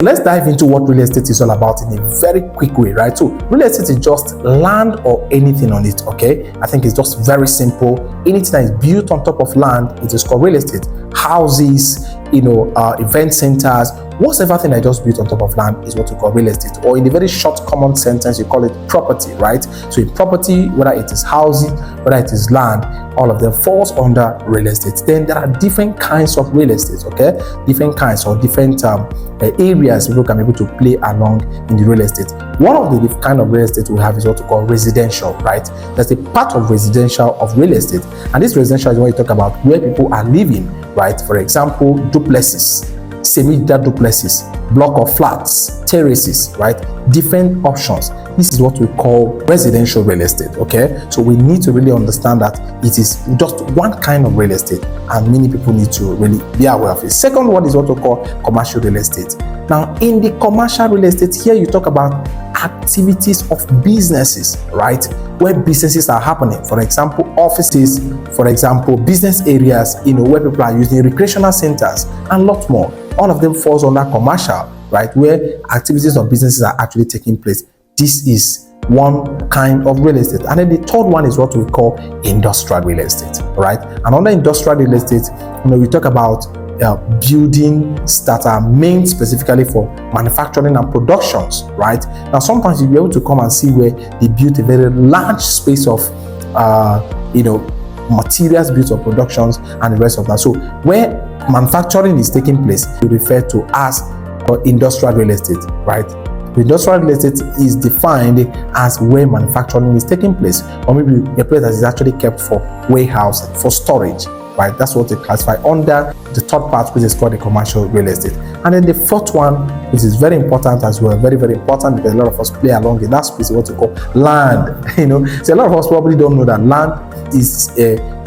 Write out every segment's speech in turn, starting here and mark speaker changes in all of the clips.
Speaker 1: Let's dive into what real estate is all about in a very quick way, right? So real estate is just land or anything on it, okay? I think it's just very simple. Anything that is built on top of land, it is called real estate. Houses, event centers, whatever thing I just built on top of land is what we call real estate. Or in a very short common sentence, you call it property, right? So in property, whether it is housing, whether it is land, all of them falls under real estate. Then there are different kinds of real estate, okay? Different kinds or different areas people can be able to play along in the real estate. One of the kind of real estate we have is what we call residential, right? That's a part of residential of real estate. And this residential is when you talk about where people are living, right? For example, duplexes, semi-detached duplexes, block of flats, terraces, right? Different options. This is what we call residential real estate, okay? So we need to really understand that it is just one kind of real estate and many people need to really be aware of it. Second one is what we call commercial real estate. Now, in the commercial real estate, here you talk about activities of businesses, right? Where businesses are happening. For example, offices, for example, business areas, where people are using recreational centers and lots more. All of them falls under commercial, right? Where activities of businesses are actually taking place. This is one kind of real estate. And then the third one is what we call industrial real estate, right? And under industrial real estate, we talk about buildings that are made specifically for manufacturing and productions, right? Now, sometimes you'll be able to come and see where they built a very large space of, materials built for productions and the rest of that. So where manufacturing is taking place, we refer to as industrial real estate, right? Industrial real estate is defined as where manufacturing is taking place, or maybe a place that is actually kept for warehouse, for storage, right? That's what they classify under the third part, which is called the commercial real estate. And then the fourth one, which is very important as well, very, very important, because a lot of us play along in that space, what we call land. So a lot of us probably don't know that land is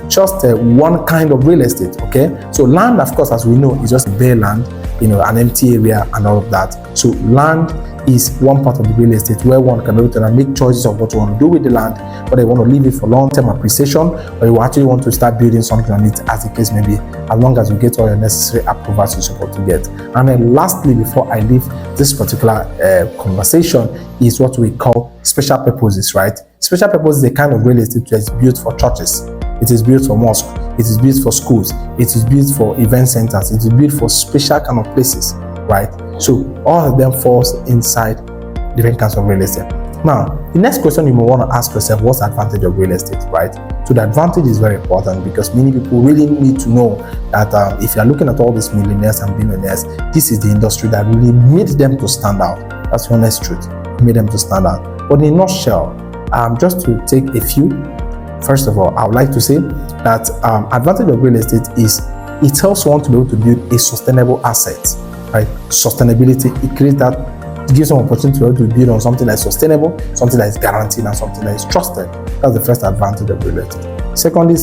Speaker 1: just one kind of real estate, okay? So land, of course, as we know, is just bare land, an empty area and all of that. So land is one part of the real estate where one can be able to make choices of what you want to do with the land, whether you want to leave it for long-term appreciation or you actually want to start building something on it, as the case may be, as long as you get all your necessary approvals you're supposed to get. And then lastly, before I leave this particular conversation, is what we call special purposes, right? Special purpose is a kind of real estate that is built for churches. It is built for mosques. It is built for schools. It is built for event centers. It is built for special kind of places, right? So all of them falls inside different kinds of real estate. Now, the next question you may want to ask yourself, what's the advantage of real estate, right? So the advantage is very important because many people really need to know that if you're looking at all these millionaires and billionaires, this is the industry that really made them to stand out. That's the honest truth. It made them to stand out. But in a nutshell, just to take a few, first of all, I would like to say that advantage of real estate is it helps one to be able to build a sustainable asset, right? Sustainability, it creates that, it gives some opportunity to build on something that is sustainable, something that is guaranteed, and something that is trusted. That's the first advantage of real estate. Secondly,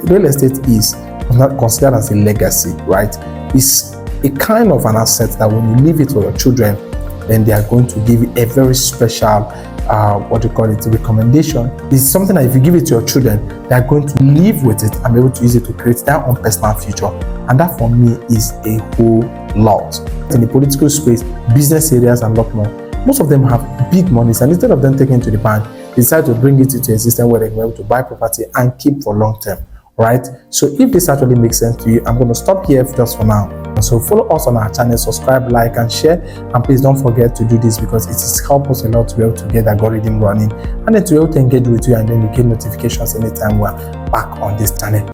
Speaker 1: real estate is not considered as a legacy, right? It's a kind of an asset that when you leave it for your children, then they are going to give you a very special recommendation. It's something that if you give it to your children, they are going to live with it and be able to use it to create their own personal future. And that for me is a whole lot. In the political space, business areas and a lot more, most of them have big monies, and instead of them taking it to the bank, they decide to bring it into a system where they can be able to buy property and keep for long term, right? So if this actually makes sense to you, I'm going to stop here just for now. So follow us on our channel, subscribe, like, and share. And please don't forget to do this because it has helped us a lot to be able to get the algorithm running and then to be able to engage with you, and then you get notifications anytime we're back on this channel.